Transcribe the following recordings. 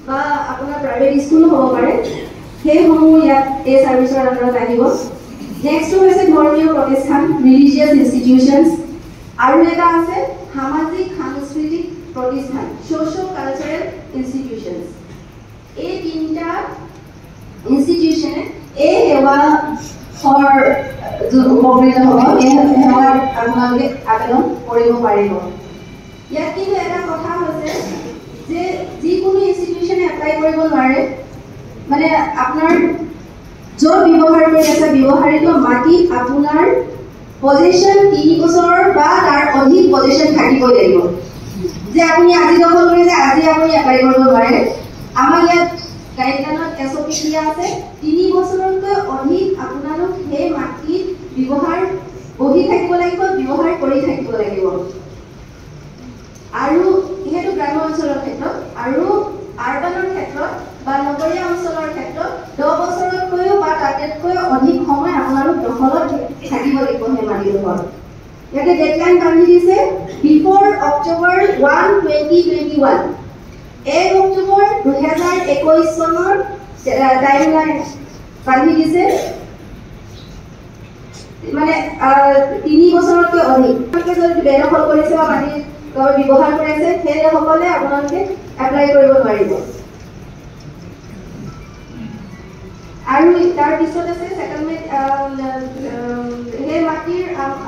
বা আপোনাৰ প্ৰাইভেট স্কুলো হ'ব পাৰে সেইসমূহ ইয়াত এই সাৰ্ভিসৰ আন্ডাৰত আহিব নেক্সট হৈছে ধৰ্মীয় প্ৰতিষ্ঠান ৰিলিজিয়াছ ইনষ্টিটিউশনছ আৰু এটা আছে সামাজিক সাংস্কৃতিক প্ৰতিষ্ঠান সোশিও কালচাৰেল ইনষ্টিটিউশনছ এই তিনটা ইনষ্টিটিউশনে এই সেৱা উপকৃত হ'ব এই সেৱাৰ আপোনালোকে আবেদন কৰিব পাৰিব ইয়াত কিন্তু এটা কথা হৈছে যে যিকোনো ইনষ্টিটিউশনে এপ্লাই কৰিব নোৱাৰে মানে আপোনাৰ য'ত ব্যৱহাৰ কৰি আছে ব্যৱহাৰিত মাটি আপোনাৰ পজিশন 3 বছৰ বা তাৰ অধিক পজিশন থাকিব লাগিব যে আপুনি আজি দখল কৰিছে আজি আপুনি এপ্লাই কৰিব নোৱাৰে আমাৰ ইয়াত গাইডলাইনত এছঅপি দিয়া আছে 3 বছৰতকৈ অধিক আপোনালোক সেই মাটি ব্যৱহাৰ বহি থাকিব লাগিব ব্যৱহাৰ কৰি থাকিব লাগিব আৰু ইহেতু গ্ৰাম্য অঞ্চলৰ ক্ষেত্ৰত আৰু আৰবানৰ ক্ষেত্ৰত বা নগৰীয়া অঞ্চলৰ ক্ষেত্ৰত 10 বছৰতকৈ বা তাতকৈ অধিক সময় আপোনালোক দখলত থাকিব লাগিব সেই মাটিডোখৰ ইয়াতে ডেডলাইন বান্ধি দিছে বিফৰ অক্টোবৰ 1 2021 1 অক্টোবৰ 2021 চনৰ টাইমলাইন বান্ধি দিছে মানে 3 বছৰতকৈ অধিক যদি বেদখল কৰিছে বা মাটি ব্যৱহাৰ কৰিছে সেইসকলে আপোনালোকে এপ্লাই কৰিব নোৱাৰিব আৰু তাৰ পিছত আছে সেটেলমেন্ট সেই মাটিৰ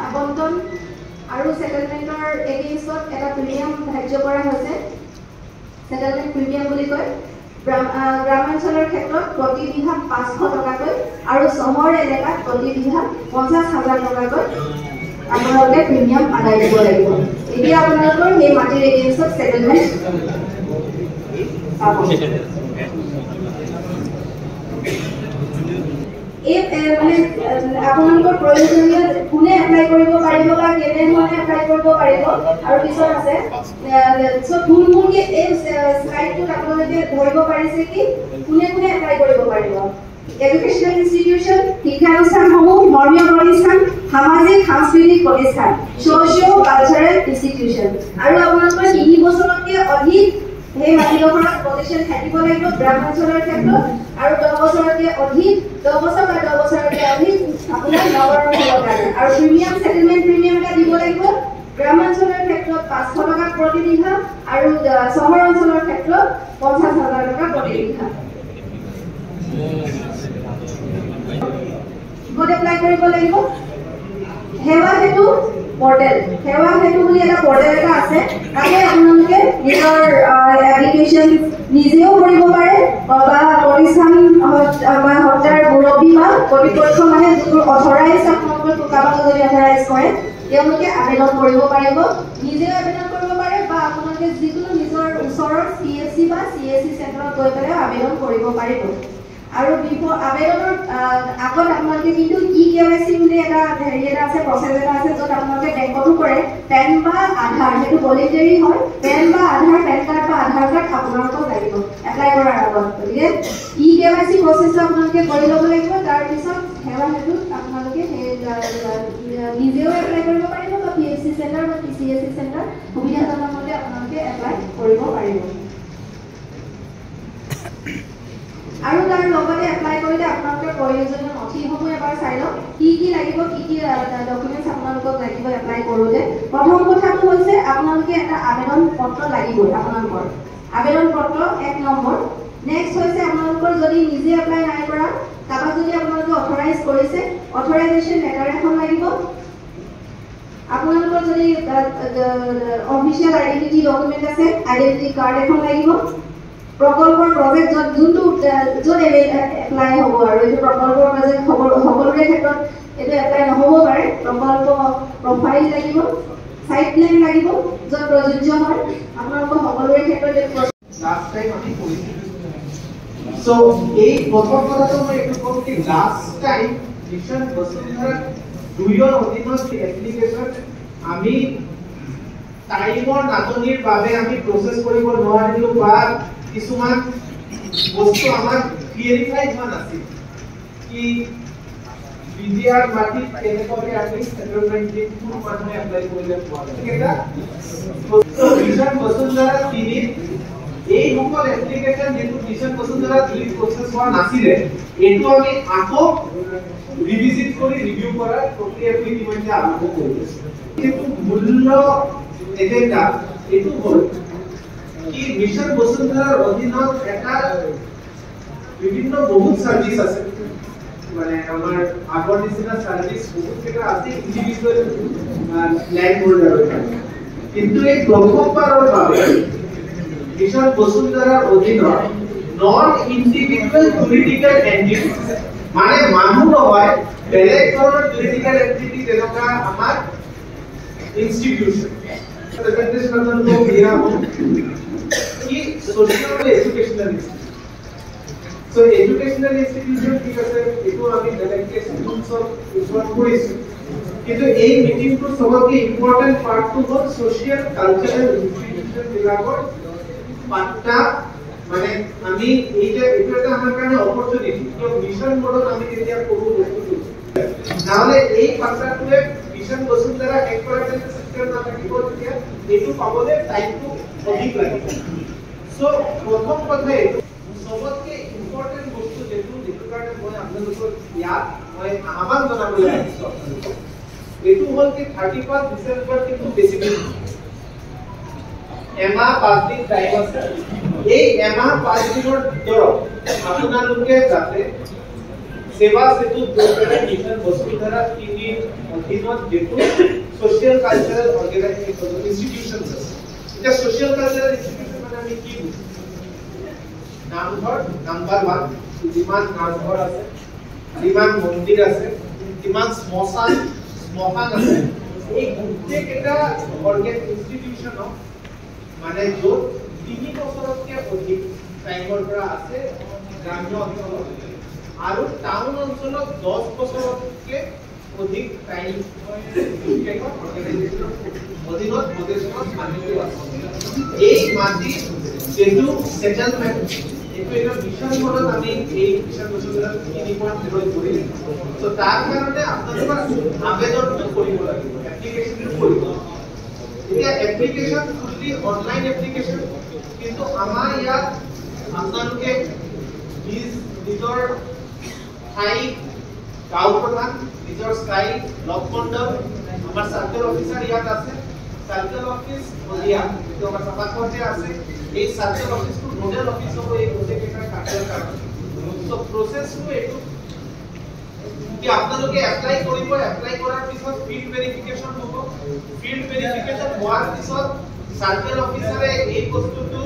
আবণ্টন আৰু সেটেলমেন্টৰ এগেইনষ্টত এটা প্ৰিমিয়াম ধাৰ্য কৰা হৈছে সেটেলমেন্ট প্ৰিমিয়াম বুলি কয় গ্ৰামাঞ্চলৰ ক্ষেত্ৰত প্ৰতি বিঘা 500 টকাকৈ আৰু চহৰ এলেকাত প্ৰতি বিঘা 50,000 টকাকৈ আপোনালোকে প্ৰিমিয়াম আদায় কৰিব লাগিব এতিয়া আপোনালোকৰ সেই মাটিৰ এগেইনষ্টত সেটেলমেন্ট এই মানে আপোনালোকৰ প্ৰয়োজনীয় কোনে এপ্লাই কৰিব পাৰিব বা কেনে ধৰণে এপ্লাই কৰিব পাৰিব আৰু পিছত আছে সো থুলমূলকে এই স্লাইডটোত আপোনালোকে ধৰিব পাৰিছে কি কোনে কোনে এপ্লাই কৰিব পাৰিব এডুকেশনাল ইনষ্টিটিউশন শিক্ষানুষ্ঠানসমূহ ধৰ্মীয় প্ৰতিষ্ঠান সামাজিক সাংস্কৃতিক প্ৰতিষ্ঠান সোশিও কালচাৰেল ইনষ্টিটিউশন আৰু আপোনালোকৰ 3 বছৰতকৈ অধিক সেই মাটিডোখৰত পজিশন থাকিব লাগিব গ্ৰামাঞ্চলৰ ক্ষেত্ৰত আৰু 10 বছৰতকৈ অধিক 10 বছৰ বা 10 বছৰতকৈ অধিক আপোনাৰ নগৰ অঞ্চলৰ কাৰণে আৰু প্ৰিমিয়াম সেটেলমেন্ট প্ৰিমিয়াম এটা দিব লাগিব গ্ৰামাঞ্চলৰ ক্ষেত্ৰত 500 টকা প্ৰতি বিঘা আৰু চহৰ অঞ্চলৰ ক্ষেত্ৰত 50,000 টকা প্ৰতি বিঘা ক'ত এপ্লাই কৰিব লাগিব সেৱা হেতু পৰ্টেল সেৱা হেতু বুলি এটা পৰ্টেল এটা আছে তাতে আপোনালোকে নিজৰ এপ্লিকেশন নিজেও কৰিব পাৰে বা প্ৰতিষ্ঠান বা হত্যাৰ মুৰব্বী বা কৰ্তৃপক্ষ মানে যিটো অথৰাইজ আপোনালোকৰ কাবাক যদি অথৰাইজ কৰে তেওঁলোকে আবেদন কৰিব পাৰিব নিজেও আবেদন কৰিব পাৰে বা আপোনালোকে যিকোনো নিজৰ ওচৰৰ CSC বা CSC চেণ্টাৰত গৈ পেলাই আবেদন কৰিব পাৰিব আৰু আবেদনৰ আগত আপোনালোকে কিন্তু KYC বুলি এটা হেৰি এটা আছে প্ৰসেস এটা আছে য'ত আপোনালোকে বেংকতো কৰে পেন বা আধাৰ হেতু ভলেন্টাৰী হয় পেন বা আধাৰ পেন কাৰ্ড বা আধাৰ কাৰ্ড আপোনালোকক লাগিব এপ্লাই কৰাৰ আগত গতিকে KYC প্ৰসেসটো আপোনালোকে কৰি ল'ব লাগিব তাৰ পিছত সেৱা হেতুত আপোনালোকে নিজেও এপ্লাই কৰিব পাৰিব বা PSC চেণ্টাৰ বা PCSC চেণ্টাৰ সুবিধাজনক মতে আপোনালোকে এপ্লাই কৰিব পাৰিব আৰু তাৰ লগতে এপ্লাই কৰিলে আপোনালোকৰ প্ৰয়োজনীয় নথিসমূহ এবাৰ চাই লওক কি লাগিব কি ডকুমেন্টছ আপোনালোকক লাগিব এপ্লাই কৰোঁতে প্ৰথম কথাটো হৈছে আপোনালোকে এটা আবেদন পত্ৰ লাগিব আপোনালোকৰ আবেদন পত্ৰ 1 নম্বৰ নেক্সট হৈছে আপোনালোকৰ যদি নিজে এপ্লাই নাই কৰা কাবাক যদি আপোনালোকে অথৰাইজ কৰিছে অথৰাইজেশ্যন লেটাৰ এখন লাগিব আপোনালোকৰ যদি অফিচিয়েল আইডেন্টিটি ডকুমেন্ট আছে আইডেন্টিটি কাৰ্ড এখন লাগিব প্ৰকল্পৰ প্ৰজেক্ট যোনটো য'ত এপ্লাই হ'ব আৰু এই প্ৰকল্পৰ প্ৰজেক্ট সকলোৰে ক্ষেত্ৰত এইটো এপ্লাই নহ'ব পাৰে প্ৰকল্প প্ৰফাইল লাগিব সাইট প্লেন লাগিব য'ত প্ৰযোজ্য হয় আপোনালোকৰ সকলোৰে ক্ষেত্ৰত লাষ্ট টাইম আমি কৰিছিলোঁ সো এই প্ৰথম কথাটো মই এইটো ক'ম কি লাষ্ট টাইম মিছন বসুন্ধৰা 2ৰ অধীনত এপ্লিকেশ্যন আমি টাইমৰ নাটনিৰ বাবে আমি প্ৰসেস কৰিব নোৱাৰিলোঁ বা কিছুমান বস্তু আমাৰ ক্লিয়াৰিফাই হোৱা নাছিল কি বিডিআৰ মাটি কেনেকৈ আমি সেটেলমেন্ট দিম কোন মানুহে এপ্লাই কৰিলে পোৱা যায় এটা মিছন বসুন্ধৰা 3 এই সকল এপ্লিকেশন যেটো মিশন বসুন্ধৰা ডিলিট প্ৰসেস হোৱা নাছিলে এটো আমি আকৌ ৰিভিজিট কৰি ৰিভিউ কৰাৰ প্ৰক্ৰিয়াটো ইতিমধ্যে আৰম্ভ কৰিছো কিন্তু মূল্য এজেন্ডা এটো হ'ল কি মিশন বসুন্ধৰাৰ অধীনত এটা বিভিন্ন বহুত সাৰ্ভিস আছে মানে আমাৰ আগৰ নিচিনা সাৰ্ভিস বহুত কেটা আছে ইন্ডিভিজুয়াল ল্যান্ড হোল্ডাৰৰ কিন্তু এই প্ৰথমবাৰৰ বাবে মিশন বসুন্ধৰাৰ অধীনত নন ইন্ডিভিজুয়াল পলিটিক্যাল এন্টিটি মানে মানুহ নহয় বেলেগ ধৰণৰ পলিটিক্যাল এন্টিটি যেনেকা আমাৰ ইনস্টিটিউশন প্ৰেজেন্টেশন আপোনালোকক দিয়া হ'ব কি social educational So educational institution ঠিক আছে এটো আমি ডাইরেক্টলি স্টুডেন্টস অফ ইনভলভ কৰিছো কিন্তু এই মিটিংটো সবতকে ইম্পৰ্টেন্ট পাৰ্টটো হ'ল সোশ্যাল কালচাৰাল ইনস্টিটিউশন বিলাকৰ পাত্তা মানে আমি এইটা এটা আমাৰ কাৰণে অপৰচুনিটি কিয় মিশন মোডত আমি যেতিয়া কৰো বস্তুটো তাহলে এই পাত্তাটোৱে মিশন বসুন্ধৰা এক্সপেৰিমেন্ট সিস্টেম না থাকিব তেতিয়া এটো পাবলে টাইমটো অধিক লাগিব সো প্ৰথম কথা এটো সবতকে ইম্পৰ্টেন্ট বস্তু যেটো কাৰণে মই আপোনালোকৰ ইয়াত মই আমাক জনাবলৈ আহিছো এটো হ'ল কি 31 ডিসেম্বৰ কিন্তু বেসিক্যালি এমাহ 5 দিন টাইম আছে এই এমাহ 5 দিনৰ ভিতৰত আপোনালোকে যাতে সেৱা সেতু গ্ৰুপৰ মিশন বসুন্ধৰা টিভিৰ অধীনত যেটো সোশ্যাল কালচাৰাল অৰ্গানাইজেশন ইনস্টিটিউশন আছে এটা সোশ্যাল কালচাৰাল ইনস্টিটিউশন মানে আমি কি বুঝি নামঘৰ নাম্বাৰ 1 যিমান নামঘৰ আছে যিমান মন্দিৰ আছে যিমান শ্মশান আছে এই গোটেইটা অৰ্গেন ইনস্টিটিউশন মানে য'ত 3 বছৰতকৈ অধিক টাইমৰ পৰা আছে গ্ৰাম্য অঞ্চলত আৰু টাউন অঞ্চলত 10 বছৰতকৈ অধিক টাইম অৰ্গেনাইজেশ্যনৰ অধীনত প্ৰদেশত মাটিটো আছে এই মাটি যেটো সেটেলমেন্ট এটো এটা মিশন মোডত আমি এই মিশন বসুন্ধৰা 3.0 কৰিলে তো তাৰ কাৰণে আপোনালোকৰ আবেদনটো কৰিব লাগিব এপ্লিকেশনটো কৰিব এতিয়া এপ্লিকেশন ফুললি অনলাইন এপ্লিকেশন কিন্তু আমাৰ ইয়াত আপোনালোকে নিজৰ ঠাই গাঁও প্ৰধান নিজৰ স্থায়ী ব্লক মণ্ডল আমাৰ সাৰ্কেল অফিচাৰ ইয়াত আছে সাৰ্কেল অফিস বলিয়া তো আমাৰ সভাপতি আছে এই সাৰ্কেল অফিসটো নোডাল অফিস হ'ব এই প্ৰজেক্টৰ কাৰ্যৰ কাৰণে তো প্ৰসেসটো এটো কি আপোনালোকে এপ্লাই কৰিব এপ্লাই কৰাৰ পিছত ফিল্ড ভেৰিফিকেশন হ'ব ফিল্ড ভেৰিফিকেশন হোৱাৰ পিছত সাৰ্কেল অফিচাৰে এই বস্তুটো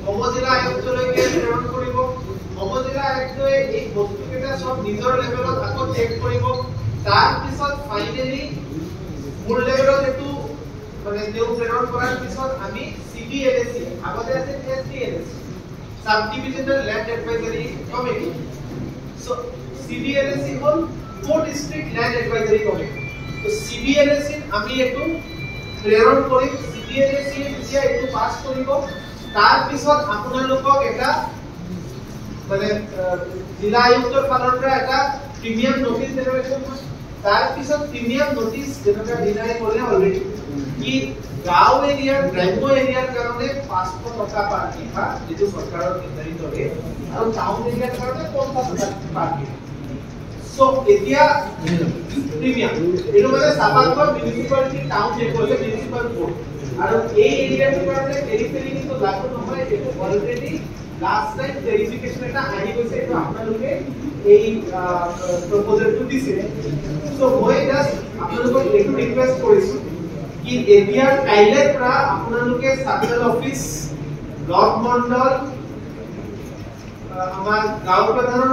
সমজিলা আয়ুক্তলৈকে প্ৰেৰণ কৰিব সমজিলা আয়ুক্তই এই বস্তুকেইটা সব নিজৰ লেভেলত আকৌ চেক কৰিব তাৰ পিছত ফাইনালি মূল লেভেলত এটো মানে তেও প্ৰেৰণ কৰাৰ পিছত আমি সিবিএলএসি আগতে আছে SDLAC sub divisional land advisory committee so CBLAC হল co district land advisory committee তো সিবিএলএসি আমি এটো প্ৰেৰণ কৰি সিবিএলএসি যেতিয়া এটো পাস কৰিব তাৰ পিছত আপোনালোকক এটা মানে জিলা আয়ুক্তৰ ফালৰ পৰা এটা প্ৰিমিয়াম নোটিছ জেনেৰেশ্যন তাৰ পিছত প্ৰিমিয়াম নোটিছ যেনেকা ডিনাই কৰে অলৰেডি কি গাঁও এৰিয়াৰ গ্ৰাম্য এৰিয়াৰ কাৰণে 500 টকা পাৰ বিঘা যেটো চৰকাৰৰ নিৰ্ধাৰিত ৰে আৰু টাউন এৰিয়াৰ কাৰণে 50 টকা পাৰ বিঘা সো এতিয়া প্ৰিমিয়াম এটো মানে সাবাকৰ মিউনিসিপালিটি টাউন লেভেলে মিউনিসিপাল কোড আৰু এই এৰিয়াৰ কাৰণে পেৰিফেৰি কিন্তু লাগু নহয় এটো অলৰেডি লাষ্ট টাইম ভেৰিফিকেশন এটা আহি গৈছে এটো আপোনালোকে এই প্ৰপোজালটো দিছে সো মই জাস্ট আপোনালোকক এটো ৰিকুৱেষ্ট কৰিছো কি এতিয়াৰ কাইলে পৰা আপোনালোকে সাৰ্কেল অফিস ব্লক মণ্ডল আমাৰ গাঁও প্ৰধানৰ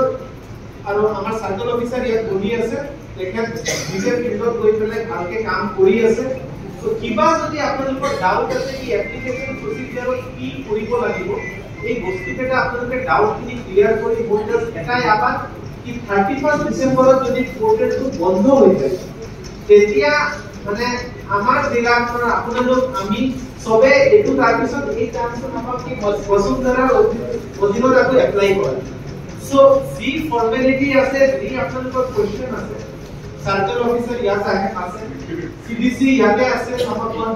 আৰু আমাৰ সাৰ্কেল অফিচাৰ ইয়াত বহি আছে তেখেত নিজে ফিল্ডত গৈ পেলাই ভালকে কাম কৰি আছে তো কিবা যদি আপোনালোকৰ ডাউট আছে কি এপ্লিকেশন প্ৰসিডিউৰত কি কৰিব লাগিব এই বস্তুকেইটা আপোনালোকে ডাউটখিনি ক্লিয়াৰ কৰি মই জাস্ট এটাই আহ্বান কি 31 ডিসেম্বৰত যদি পোৰ্টেলটো বন্ধ হৈ যায় তেতিয়া মানে আমাৰ জিলাখনৰ আপোনালোক আমি সবে এটো তাৰ পিছত এই চান্সটো নাপাম কি বসুন্ধৰাৰ অধীনত আকৌ এপ্লাই কৰে সো যি ফৰ্মেলিটি আছে যি আপোনালোকৰ কোৱেশ্চন আছে সাৰ্কেল অফিচাৰ ইয়াত আছে সিডিসি ইয়াতে আছে সমাপন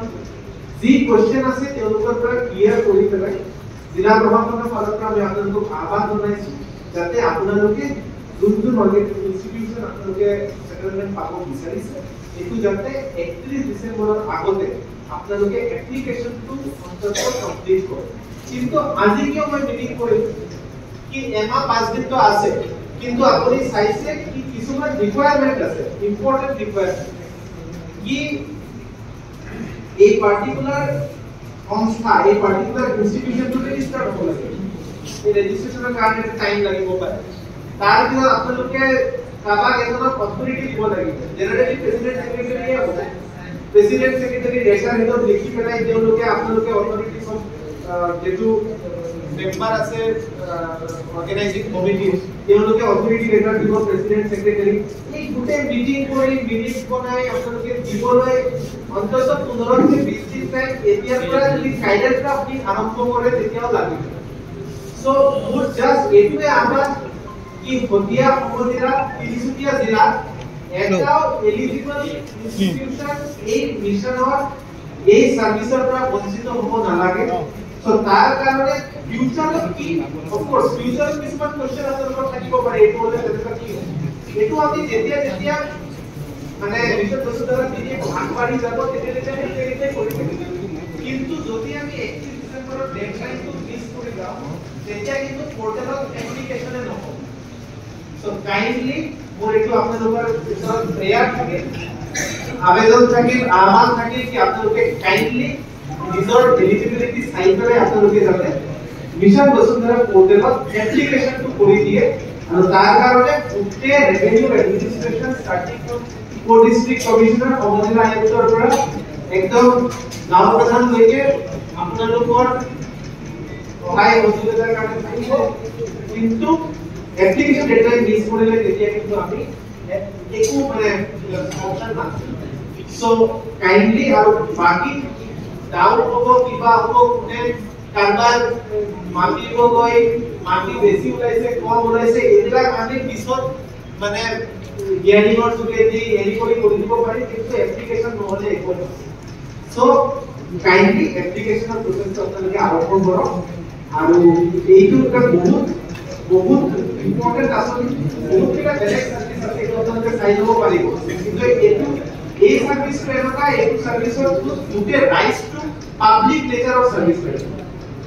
যি কোৱেশ্চন আছে তেওঁলোকৰ পৰা ক্লিয়াৰ কৰি পেলাই জিলা প্ৰশাসনৰ ফালৰ পৰা আমি আপোনালোকক আহ্বান জনাইছো যাতে আপোনালোকে যোনটো ইনষ্টিটিউশ্যন আপোনালোকে সেটেলমেন্ট পাব বিচাৰিছে এইটো যাতে 31 ডিসেম্বৰৰ আগতে আপোনালোকে এপ্লিকেশনটো অন্তত কমপ্লিট কৰে। কিন্তু আজি কিয় মই মিটিং কৰিছো কি এমাহ 5 দিন তো আছে কিন্তু আপুনি চাইছে কি কিছুমান ৰিকোয়াৰমেন্ট আছে ইম্পৰ্টেন্ট ৰিকোয়াৰমেন্ট কি এই পাৰ্টিকুলাৰ সংস্থা এই পাৰ্টিকুলাৰ ইনস্টিটিউশনটো ৰেজিষ্টাৰ হ'ব লাগে এই ৰেজিষ্ট্ৰেচনৰ কাৰণে টাইম লাগিব পাৰে তাৰ পিছত আপোনালোকে কাবাক এজনক অথৰিটি দিব লাগিব জেনেৰেলি প্ৰেসিডেন্ট সেক্ৰেটাৰীয়ে হ'ব প্ৰেসিডেন্ট সেক্ৰেটাৰী ৰেচাৰ হেডত লিখি পেলাই তেওঁলোকে আপোনালোকে অথৰিটি সব যেটো মেম্বাৰ আছে অৰ্গানাইজিং কমিটি তেওঁলোকে অথৰিটি লেটাৰ দিব প্ৰেসিডেন্ট সেক্ৰেটাৰী এই গুটে মিটিং কৰি মিনিট বনাই আপোনালোকে দিবলৈ অন্তত 15 থেকে 20 দিন টাইম এতিয়াৰ পৰা যদি গাইডেন্স আপনি আৰম্ভ কৰে তেতিয়াও লাগিব সো মোৰ জাস্ট এইটোৱে আমাৰ কি হতিয়া সমজিলা তিনিচুকীয়া জিলা এটাও এলিজিবল ইনস্টিটিউশন এই মিশনৰ এই সাৰ্ভিসৰ পৰা বঞ্চিত হ'ব নালাগে সো তাৰ কাৰণে ফিউচাৰত কি অফ কোৰ্স ফিউচাৰত কিছুমান কোৱেশ্চন আপোনালোকৰ থাকিব পাৰে এইটো হলে তেনেকুৱা কি এইটো আমি যেতিয়া মানে বিশেষ বস্তুৰ দিনে ভাগবাড়ি যাব তেতিয়া কৰি থাকিম কিন্তু যদি আমি 31 ডিসেম্বৰৰ ডেডলাইনটো মিস কৰি যাওঁ তেতিয়া কিন্তু পোৰ্টেলত এপ্লিকেশনে নহব সো কাইন্ডলি মোৰ এইটো আপোনালোকৰ ওচৰত প্ৰেয়াৰ থাকে আবেদন থাকে আহ্বান থাকে কি আপোনালোকে কাইন্ডলি নিজৰ এলিজিবিলিটি চাই পেলাই আপোনালোকে যাতে মিশন বসুন্ধৰা পোৰ্টেলত এপ্লিকেশনটো কৰি দিয়ে আৰু তাৰ কাৰণে উঠে revenue administration starting from co district commissioner অমজিলা আয়ুক্তৰ পৰা একদম গাঁও প্ৰধান লৈকে আপোনালোকৰ সহায় সহযোগিতাৰ কাৰণে থাকিব কিন্তু এপ্লিকেশন ডেডলাইন মিস কৰিলে তেতিয়া কিন্তু আমি একো মানে অপচন নাথাকে সো কাইন্ডলি আৰু বাকি ডাউট হ'ব কিবা হ'ব কোনে কাৰবাৰ মাটিব গৈ মাটি বেছি ওলাইছে কম ওলাইছে এইবিলাক আমি পিছত মানে হিয়াৰিঙৰ যোগেদি হেৰি কৰি দিব পাৰি কিন্তু এপ্লিকেশন নহলে একো নহয় সো কাইন্ডলি এপ্লিকেশনৰ প্ৰচেছটো আপোনালোকে আৰম্ভ কৰক আৰু এইটো এটা বহুত ইম্পৰ্টেন্ট আছে বহুত কিটা বেলেগ সাৰ্ভিস আছে এইটো আপোনালোকে চাই ল'ব পাৰিব কিন্তু এই সাৰ্ভিসটো এনেকুৱা এইটো সাৰ্ভিসৰ দুটা ৰাইটস টু পাব্লিক নেচাৰৰ সাৰ্ভিস আছে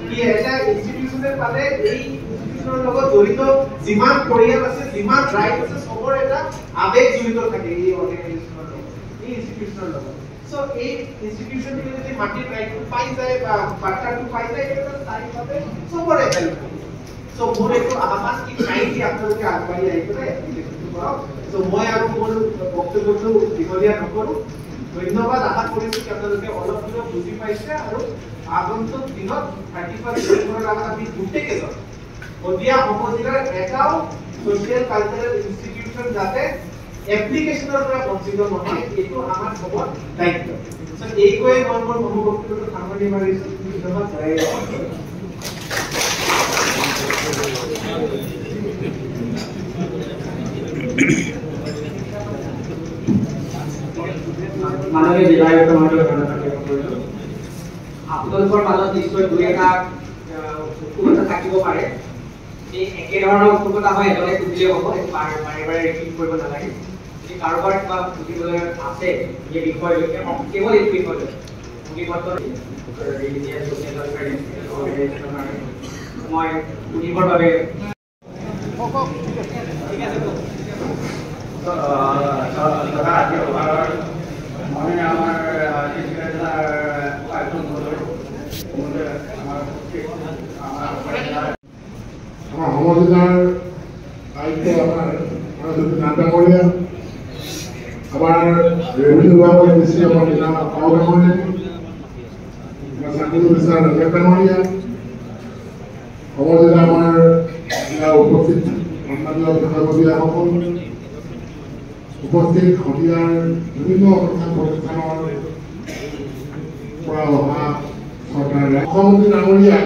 কি এটা ইনষ্টিটিউচনে পালে এই ইনষ্টিটিউচনৰ লগত জড়িত যিমান পৰিয়াল আছে যিমান ৰাইট আছে সবৰ এটা আবেগ জড়িত থাকে এই অৰ্গানাইজেচনৰ লগত এই ইনষ্টিটিউচনৰ লগত সো এই ইনষ্টিটিউচনটো যদি মাটিৰ ৰাইটটো পাই যায় বা বাটাৰটো পাই যায় এটা তাৰিখতে সবৰে হেল্প সো মোৰ এইটো আহ্বান কি কাইন্ডলি আপোনালোকে আগবাঢ়ি আহি পেলাই এপ্লিকেশনটো কৰক সো মই আৰু মোৰ বক্তব্যটো দীঘলীয়া নকৰোঁ ধন্যবাদ আশা কৰিছো কি আপোনালোকে অলপ অলপ বুজি পাইছে আৰু আগন্তুক দিনত 31 ডিসেম্বৰৰ আগত আমি গোটেইকেজন হতিয়া সমজিলাৰ এটাও সোশ্যাল কালচাৰেল ইনষ্টিটিউচন যাতে এপ্লিকেশনৰ পৰা বঞ্চিত নহয় এইটো আমাৰ সবৰ দায়িত্ব সো এই কৈ মই মোৰ বক্তব্যটো সামৰণি মাৰিছো ধন্যবাদ মাননীয় জিলা আয়ুক্ত মহোদয় আপোনালোকৰ মাজত নিশ্চয় দুই এটা উৎসুকতা থাকিব পাৰে এই একেধৰণৰ উৎসুকতা হয় এজনে খুজিলে হ'ব বাৰে বাৰে ৰিপিট কৰিব নালাগে যদি কাৰোবাৰ কিবা সুধিবলৈ আছে এই বিষয়লৈ কেৱল এইটো বিষয়লৈ মই সুধিবৰ বাবে সমজিলাৰ আয়ুক্ত আমাৰ নাটামৰীয়া আমাৰ ৰেভিনিউ বিভাগৰ এডিচি আমাৰ জিলা ডাঙৰীয়া চাকৰি বিচাৰ ডাঙৰীয়া সমজিলা আমাৰ জিলা উপস্থিত সন্মানীয় বিষয়ববীয়াসকল উপস্থিত সদিয়াৰ বিভিন্ন অনুষ্ঠান প্ৰতিষ্ঠানৰ পৰা অহা চৰকাৰে মুখ্যমন্ত্ৰী ডাঙৰীয়াই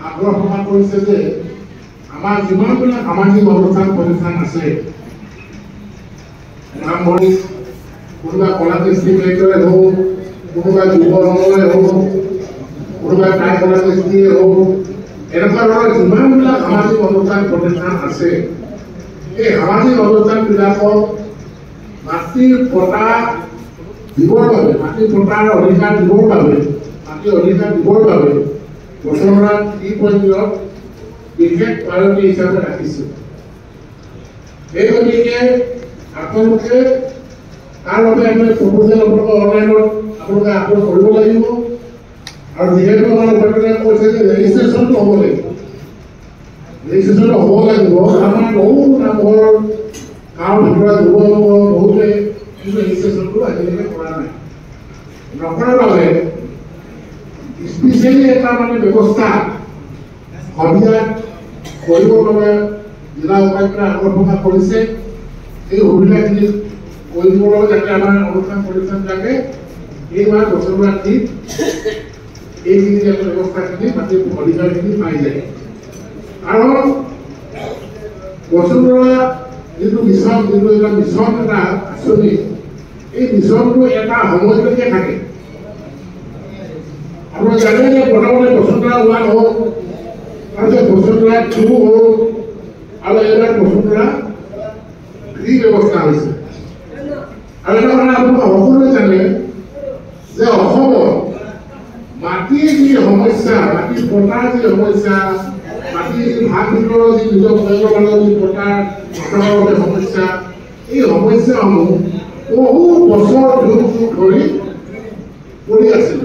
আগ্ৰহ প্ৰকাশ কৰিছে যে আমাৰ যিমানবিলাক সামাজিক অনুষ্ঠান প্ৰতিষ্ঠান আছে নামভৰ্তি কোনোবা কলা কৃষ্টি কেন্দ্ৰই হওক কোনোবা যুৱ সংঘই হওক কোনোবা টাই কলা কৃষ্টিয়ে হওক এনেকুৱা ধৰণৰ যিমানবিলাক সামাজিক অনুষ্ঠান প্ৰতিষ্ঠান আছে এই সামাজিক অনুষ্ঠানবিলাকক মাটিৰ পটা দিবৰ বাবে মাটিৰ পটাৰ অধিকাৰ দিবৰ বাবে মাটিৰ অধিকাৰ দিবৰ বাবে বছৰৰ 3.0 বিশেষ প্ৰায়ৰিটি হিচাপে ৰাখিছে। এই গতিকে আপোনালোকে তাৰ বাবে আমি প্ৰপ'জেল আপোনালোকে অনলাইনত আপোনালোকে আপলোড কৰিব লাগিব আৰু যিহেতু আমাৰ উপায়ুক্তই কৈছে যে ৰেজিষ্ট্ৰেশ্যনটো হ'ব লাগিব ৰেজিষ্ট্ৰেশ্যনটো হ'ব লাগিব আমাৰ বহুত নামঘৰ গাঁৱৰ ভিতৰত যুৱক বহুতে কিন্তু ৰেজিষ্ট্ৰেশ্যনটো আজিলৈকে কৰা নাই নকৰাৰ বাবে স্পেচিয়েলি এটা মানে ব্যৱস্থা সন্ধিয়াত কৰিবৰ বাবে জিলা উপায়ুক্তই আগ্ৰহ প্ৰকাশ কৰিছে এই সুবিধাখিনি কৰি দিবৰ বাবে যাতে আমাৰ অনুষ্ঠান প্ৰতিষ্ঠানবিলাকে এইবাৰ বছৰৰ ঠিক এইখিনি ব্যৱস্থাখিনি মাটিৰ অধিকাৰখিনি পাই যায় কাৰণ বছুন্ধৰা যিটো মিছন যিটো এটা মিছন এটা আঁচনি এই মিছনটো এটা সময়লৈকে থাকে আপোনালোকে জানে যে প্ৰথমতে বসুন্ধৰা 1 হ'ল তাৰপিছত বসুন্ধৰা 2 হ'ল আৰু এইবাৰ বসুন্ধৰা 3 ব্যৱস্থা হৈছে আৰু এটা কথা আপোনালোকে সকলোৱে জানে যে অসমত মাটিৰ যি সমস্যা মাটিৰ পটাৰ যি সমস্যা মাটিৰ যি ভাগ বিতৰণৰ যি নিজৰ প্ৰয়োজনৰ যি পটাৰ বাবে সমস্যা এই সমস্যাসমূহ বহু বছৰ ধৰি পৰি আছিল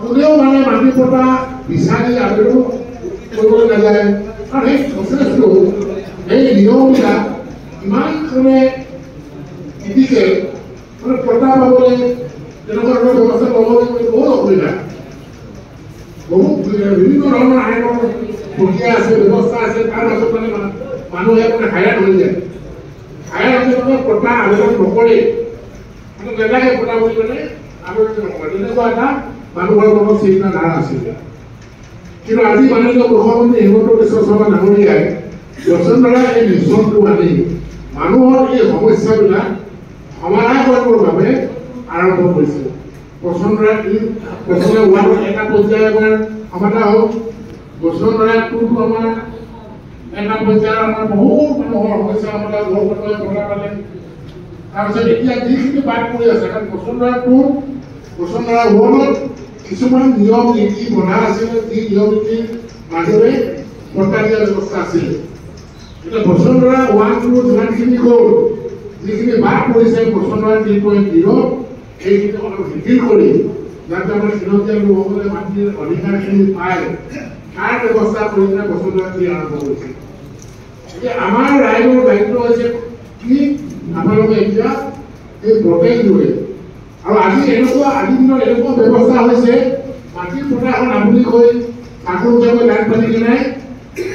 কোনেও মানে মাটিৰ পটা বিচাৰি আবেদন কৰিবলৈ নাযায় কাৰণ সেই প্ৰচেছটো এই নিয়মবিলাক ইমানখনে ক্ৰিটিকেল মানে পটা পাবলৈ তেনেকুৱা ধৰণৰ ব্যৱস্থা ল'বলৈ বহুত অসুবিধা বিভিন্ন ধৰণৰ আইনৰ প্ৰক্ৰিয়া আছে ব্যৱস্থা আছে তাৰ মাজত মানে মানুহে মানে হায়াৰ হৈ যায় হায়াৰ হৈছে মানে পটা আবেদন নকৰে মানে নেলাগে পটা বুলি মানে আবেদন নকৰে তেনেকুৱা এটা মানুহৰ মনত চিন্তা ধাৰা আছিল কিন্তু আজি মাননীয় মুখ্যমন্ত্ৰী হিমন্ত বিশ্ব শৰ্মা ডাঙৰীয়াই বসুন্ধৰা এই মিছনটো আনি মানুহৰ এই সমস্যাবিলাক সমাধান কৰিবৰ বাবে আৰম্ভ কৰিছে বসুন্ধৰা 1 এটা পৰ্যায় আমাৰ সমাধান হ'ল বসুন্ধৰা 2 আমাৰ এটা পৰ্যায়ৰ আমাৰ বহুত মানুহৰ সমস্যা সমাধান হ'ল বসুন্ধৰা পালে তাৰপিছত এতিয়া যিখিনি বাদ পৰি আছে কাৰণ বসুন্ধৰা 2 বসুন্ধৰা 1 কিছুমান নিয়ম নীতি বন্ধা আছিল যি নিয়ম নীতিৰ মাজেৰে পটা দিয়া ব্যৱস্থা আছিল এতিয়া বসুন্ধৰা 1 যিমানখিনি গ'ল যিখিনি বাদ পৰিছে বসুন্ধৰা 3.0 এইখিনি অলপ শিথিল কৰি যাতে আমাৰ খিলঞ্জীয়া লোকসকলে মাটিৰ অধিকাৰখিনি পায় তাৰ ব্যৱস্থা কৰি কিনে বসুন্ধৰা 3 আৰম্ভ কৰিছে এতিয়া আমাৰ ৰাইজৰ দায়িত্ব হৈছে কি আপোনালোকে এতিয়া এই প্ৰটেক্ট কৰে আৰু আজিৰ দিনত এনেকুৱা ব্যৱস্থা হৈছে মাটিৰ পটা এখন আপুনি গৈ চাকৰি হিচাপে লাইন পাতি কিনে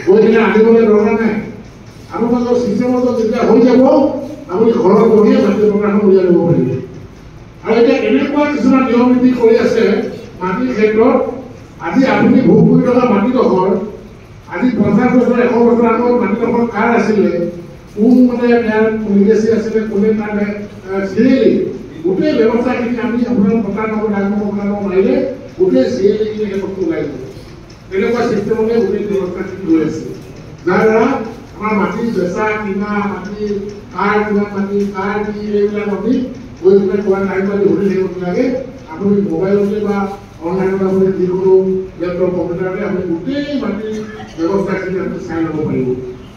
গৈ কিনে আনিবলৈ দৰকাৰ নাই আপোনালোকৰ চিষ্টেমত যেতিয়া হৈ যাব আপুনি ঘৰত বহিয়ে মাটিৰ পটাখন উলিয়াই ল'ব পাৰিব আৰু এতিয়া এনেকুৱা কিছুমান নিয়ম নীতি কৰি আছে মাটিৰ ক্ষেত্ৰত আজি আপুনি ভোগ কৰি থকা মাটিডোখৰ আজি 50 বছৰ 100 বছৰ আগত মাটিডোখৰ কাৰ আছিলে কোন মানে ইয়াৰ লিগেচি আছিলে কোনে তাৰ চিৰিয়েলি গোটেই ব্যৱস্থাখিনি আমি আপোনাৰ পটাৰ নম্বৰ মাৰিলে গোটেই চিৰিয়েলিখিনি সেই বস্তু ওলাই যাব তেনেকুৱা চিষ্টেমতে গোটেই ব্যৱস্থাখিনি হৈ আছে যাৰ দ্বাৰা আমাৰ মাটি বেচা কিনা মাটি কাৰ কিমান মাটি কাৰ কি এইবিলাক আমি গৈ পেলাই কোৱা টাইম পাতি ঘূৰি থাকিব নালাগে আপুনি মোবাইলতে বা অনলাইনত আপুনি যিকোনো লেপটপ কম্পিউটাৰতে আপুনি গোটেই মাটিৰ ব্যৱস্থাখিনি আপুনি চাই ল'ব পাৰিব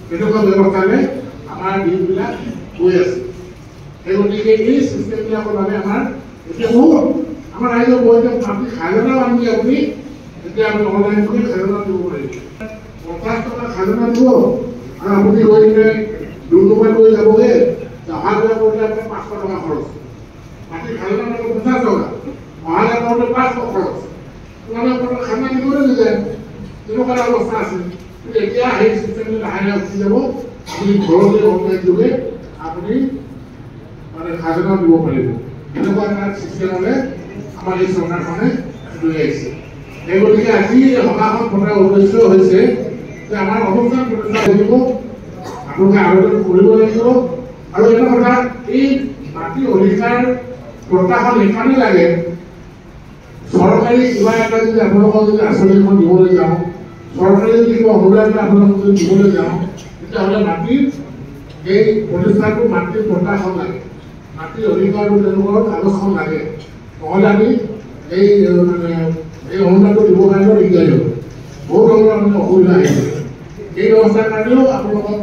তেনেকুৱা ব্যৱস্থাৰে আমাৰ দিনবিলাক গৈ আছে সেই গতিকে এই চিষ্টেমবিলাকৰ বাবে আমাৰ এতিয়া বহুত আমাৰ ৰাইজৰ বৈঠক মাটি খাজনা আনি আপুনি এতিয়া আমি অনলাইন কৰি খাজনা দিব পাৰিব 50 টকা খাজনা দিব আৰু আপুনি গৈ কিনে ডুমডুমাত গৈ যাবগৈ অহা যোৱা কৰোঁতে আপোনাৰ 500 টকা খৰচ মাটি খাজনা 50 টকা অহা যোৱা কৰোঁতে 500 খৰচ তোমালোকে আপোনাৰ খাজনা দিবলৈ যায় তেনেকুৱা এটা অৱস্থা আছে কিন্তু এতিয়া সেই চিষ্টেমটো লাহে লাহে উঠি যাব আপুনি ঘৰতে অনলাইন যোগে আপুনি মানে খাজনা দিব পাৰিব এনেকুৱা এটা চিষ্টেমলৈ আমাৰ এই চৰকাৰখনে লৈ আহিছে এই গতিকে আজি সভাখন পতাৰ উদ্দেশ্য হৈছে যে আমাৰ অনুষ্ঠান প্ৰতিষ্ঠা কৰিব আপোনালোকে আবেদন কৰিব লাগিব আৰু এটা কথা এই মাটি অধিকাৰ পতাখন এইকাৰণে লাগে চৰকাৰী কিবা এটা যদি আপোনালোকক যদি আঁচনিখন দিবলৈ যাওঁ চৰকাৰে যদি কিবা অসুবিধা আপোনালোকে যদি দিবলৈ যাওঁ তেতিয়াহ'লে মাটিৰ এই প্ৰতিষ্ঠানটো মাটিৰ পট্টাখন লাগে, মাটিৰ অধিকাৰটো তেওঁলোকৰ কাগজখন লাগে, নহ'লে আমি এই মানে এই অনুদানটো দিব কাৰণে দিগদাৰী হ'ব, বহুত ধৰণৰ মানে অসুবিধা আহিছে। এই ব্যৱস্থাৰ কাৰণেও আপোনালোকক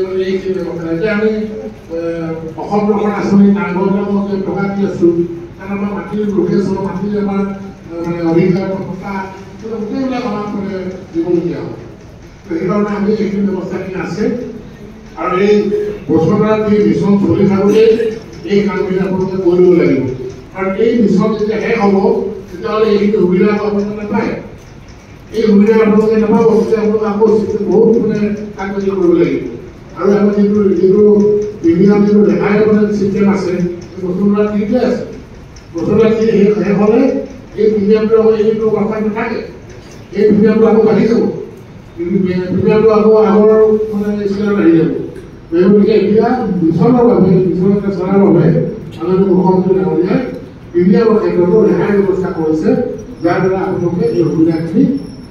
মানে এইখিনি ব্যৱস্থা এতিয়া আমি অসম প্ৰসাৰ আঁচনি নামঘৰবিলাকক যে টকা দি আছোঁ, কাৰণ আমাৰ মাটিৰ লোকেশ্যন মাটিৰ আমাৰ মানে অধিকাৰ টকা গোটেইবিলাক আমাক মানে দিবলগীয়া হ'ব। সেইকাৰণে আমি এইখিনি ব্যৱস্থাখিনি আছে আৰু এই বছৰটা যি মিছন চলি থাকোঁতে এই কামখিনি আপোনালোকে কৰিব লাগিব, কাৰণ এই মিছন যেতিয়া শেষ হ'ব তেতিয়াহ'লে এইখিনি সুবিধা আপোনালোকে নাপায়, এই সুবিধা আপোনালোকে নাপাব, তেতিয়া আপোনালোকে আকৌ বহুত মানে কাম কাজ কৰিব লাগিব। আৰু আমাৰ যিটো প্ৰিমিয়াম যিটো ৰেহাই মানে চিষ্টেম আছে বছৰটা ঠিকে আছে, বছৰটা শেষ হ'লে এই প্ৰিমিয়ামটো আকৌ এইটো কথা নাথাকে, এই প্ৰিমিয়ামটো আকৌ বাঢ়ি যাব, প্ৰিমিয়ামটো আকৌ আগৰ মানে স্কেলত আহি যাব। গতিকে এতিয়া মিছনৰ বাবে মিছন এটা চলাৰ বাবে মাননীয় মুখ্যমন্ত্ৰী ডাঙৰীয়াই প্ৰিমিয়ামৰ ক্ষেত্ৰতো ৰেহাই ব্যৱস্থা কৰিছে, যাৰ দ্বাৰা আপোনালোকে এই সুবিধাখিনি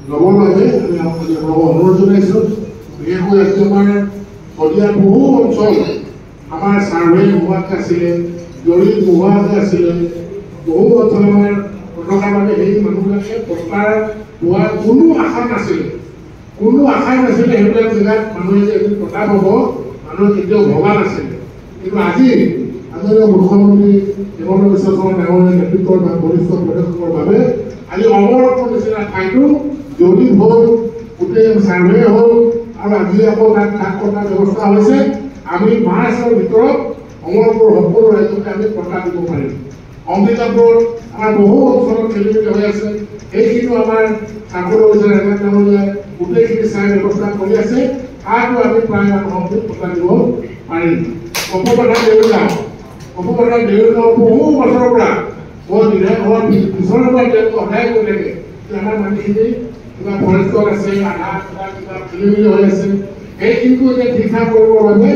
ল'বৰ বাবে আমি আপোনালোকক অনুৰোধ জনাইছোঁ। বিশেষকৈ আজি আমাৰ শদিয়াৰ বহু অঞ্চল আমাৰ ছাৰ্ভে নোহোৱাকৈ আছিলে, জৰীপ নোহোৱাকৈ আছিলে, বহু অঞ্চল আমাৰ নথকাৰ বাবে সেই মানুহবিলাকে পট্টা পোৱাৰ কোনো আশা নাছিলে, সেইবিলাক জেগাত মানুহে যে এদিন পট্টা পাব মানুহে কেতিয়াও ভবা নাছিলে। কিন্তু আজি আদৰণীয় মুখ্যমন্ত্ৰী হিমন্ত বিশ্ব শৰ্মা ডাঙৰীয়াৰ নেতৃত্বৰ বা বৰিষ্ঠ পদক্ষেপৰ বাবে আজি অমৰপুৰ নিচিনা ঠাইতো জৰীপ হ'ল, গোটেই ছাৰ্ভে হ'ল আৰু আজি আকৌ তাত কাঠ কটাৰ ব্যৱস্থা হৈছে। আমি মাৰ্চৰ ভিতৰত অমৰপুৰ সকলো ৰাজ্যকে আমি পট্টা দিব পাৰিম। অমৃতাপুৰ আমাৰ বহু অঞ্চলত খেলিমেলি হৈ আছে, সেইখিনিও আমাৰ চাকৰি অফিচাৰ ৰেগাত ডাঙৰীয়াই গোটেইখিনি চাই ব্যৱস্থা কৰি আছে, তাতো আমি প্ৰায় মানুহক পট্টা দিব পাৰিম। কপপথাৰ দেউলগাঁও বহু বছৰৰ পৰা বৰ বিধায়ক হোৱাৰ পিছৰ পৰা তেওঁলোকে সদায় কৰি থাকে যে আমাৰ মানুহখিনি কিবা ফৰেষ্টত আছে, আধাৰ কিবা খেলিমেলি হৈ আছে, সেইখিনিকো এতিয়া ঠিক ঠাক কৰিবৰ বাবে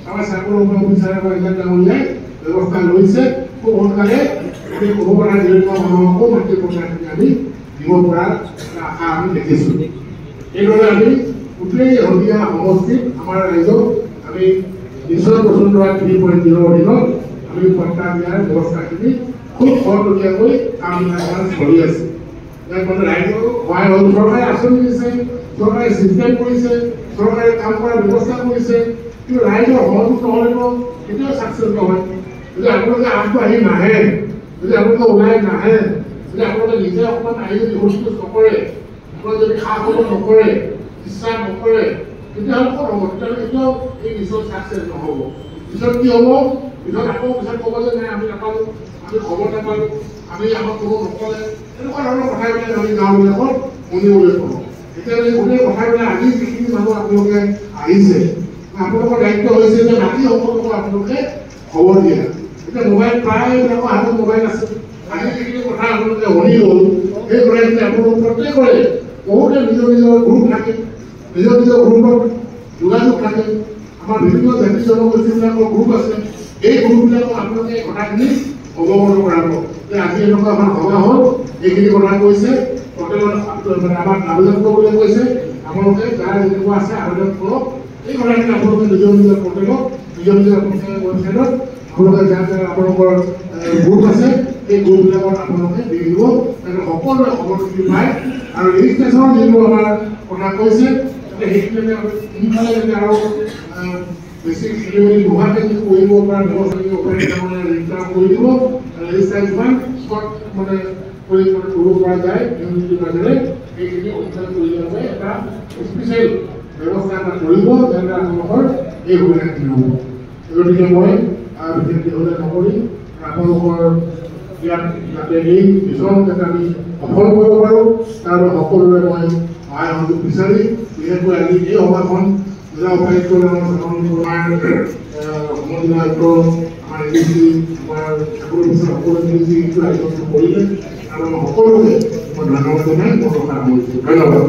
আমাৰ চাকৰি অফিচাৰ ৰেগাত ডাঙৰীয়াই ব্যৱস্থা লৈছে। খুব সোনকালে আমি কপপথাৰ দেউলগাঁও মানুহকো মাটিৰ পট্টাখিনি আমি দিব পৰাৰ আশা আমি দেখিছোঁ। এইদৰে আমি গোটেই শদিয়া সমষ্টিত আমাৰ ৰাইজক আমি নিশ্চয় বসুন্ধৰা 3.0 অধীনত আমি পট্টা দিয়াৰ ব্যৱস্থাখিনি খুব খৰতকীয়াকৈ কামবিলাক চলি আছে। ইয়াত মানে ৰাইজৰ সহায় হ'ল, চৰকাৰে আঁচনি দিছে, চৰকাৰে চিষ্টেম কৰিছে, চৰকাৰে কাম কৰাৰ ব্যৱস্থা কৰিছে, কিন্তু ৰাইজৰ সহযোগ নহ'লেতো কেতিয়াও ছাকচেছ নহয়। যদি আপোনালোকে আগবাঢ়ি নাহে, যদি আপোনালোকে ওলাই নাহে, যদি আপোনালোকে নিজে অকণমান আহি যদি হোচ-পোচ নকৰে, আপোনালোকে যদি খা খবৰ নকৰে, ইচ্ছা নকৰে, তেতিয়াহ'লে ক'ত হ'ব? তেতিয়াহ'লে কেতিয়াও এই মিছন ছাকচেছ নহ'ব। পিছত কি হ'ব? পিছত আকৌ পিছত ক'ব যে নাই আমি নাপালোঁ, আমি খবৰ নাপালোঁ, আমি আমাক কোনো নক'লে, এনেকুৱা ধৰণৰ কথাবিলাক আমি গাঁওবিলাকত শুনিবলৈ পাওঁ। তেতিয়াহ'লে গোটেই কথাবিলাক আজি যিখিনি মানুহ আপোনালোকে আহিছে, আপোনালোকৰ দায়িত্ব হৈছে যে বাকী সকলোকো আপোনালোকে খবৰ দিয়া। এতিয়া মোবাইল প্ৰায়বিলাকৰ হাতত মোবাইল আছে, আজি যিখিনি কথা আপোনালোকে শুনি গ'ল, সেই কথাখিনি আপোনালোক প্ৰত্যেকৰে বহুতে নিজৰ গ্ৰুপ থাকে, নিজৰ গ্ৰুপত যোগাযোগ থাকে, আমাৰ বিভিন্ন জাতি জনগোষ্ঠীবিলাকৰ গ্ৰুপ আছে, এই গ্ৰুপবিলাকক আপোনালোকে কথাখিনি অৱগত কৰাব যে আজি এনেকুৱা এখন সভা হ'ল, এইখিনি কথা কৈছে, মানে আমাক আবেদন কৰিবলৈ কৈছে, আপোনালোকে যাৰ যেনেকুৱা আছে আবেদন কৰক। এই কথাখিনি আপোনালোকে নিজৰ পৰ্টেলত, নিজৰ ৱেবছাইটত আপোনালোকে যাৰ যাৰ আপোনালোকৰ গ্ৰুপ আছে এই গ্ৰুপবিলাকত আপোনালোকে দি দিব, যাতে সকলোৱে খবৰখিনি পায়। আৰু ৰেজিষ্ট্ৰেশ্যনৰ যিবোৰ আমাৰ কথা কৈছে সেইখিনি সোনকালে যাতে আৰু বেছি খেলিমেলি নোহোৱাকৈ যদি কৰিব পৰা ব্যৱস্থা ৰেজিষ্টাৰ কৰি দিব, ৰেজিষ্টাৰ যিমান মানে কৰিব পৰা যায় ইউনিটিৰ মাজেৰে সেইখিনি সোনকালে কৰি দিয়াৰ বাবে এটা স্পেচিয়েল ব্যৱস্থা এটা কৰিব, যাতে আপোনালোকৰ এই সুবিধাখিনি হ'ব। গতিকে মই বিশেষ দীঘলীয়া নকৰি আপোনালোকৰ ইয়াত যাতে এই মিছন যাতে আমি সফল কৰিব পাৰোঁ তাৰ বাবে সকলোৰে মই সহায় সহযোগ বিচাৰি, বিশেষকৈ আজি এই সভাখন জিলা উপায়ুক্ত সমজিলা আয়ুক্ত আমাৰ এডিচি আমাৰ চাকৰি অফিচাৰ সকলোৱে মিলি যিটো আয়োজন কৰিলে তাৰ বাবে সকলোকে মই ধন্যবাদ জনাই মোৰ কথা সামৰিছোঁ। ধন্যবাদ।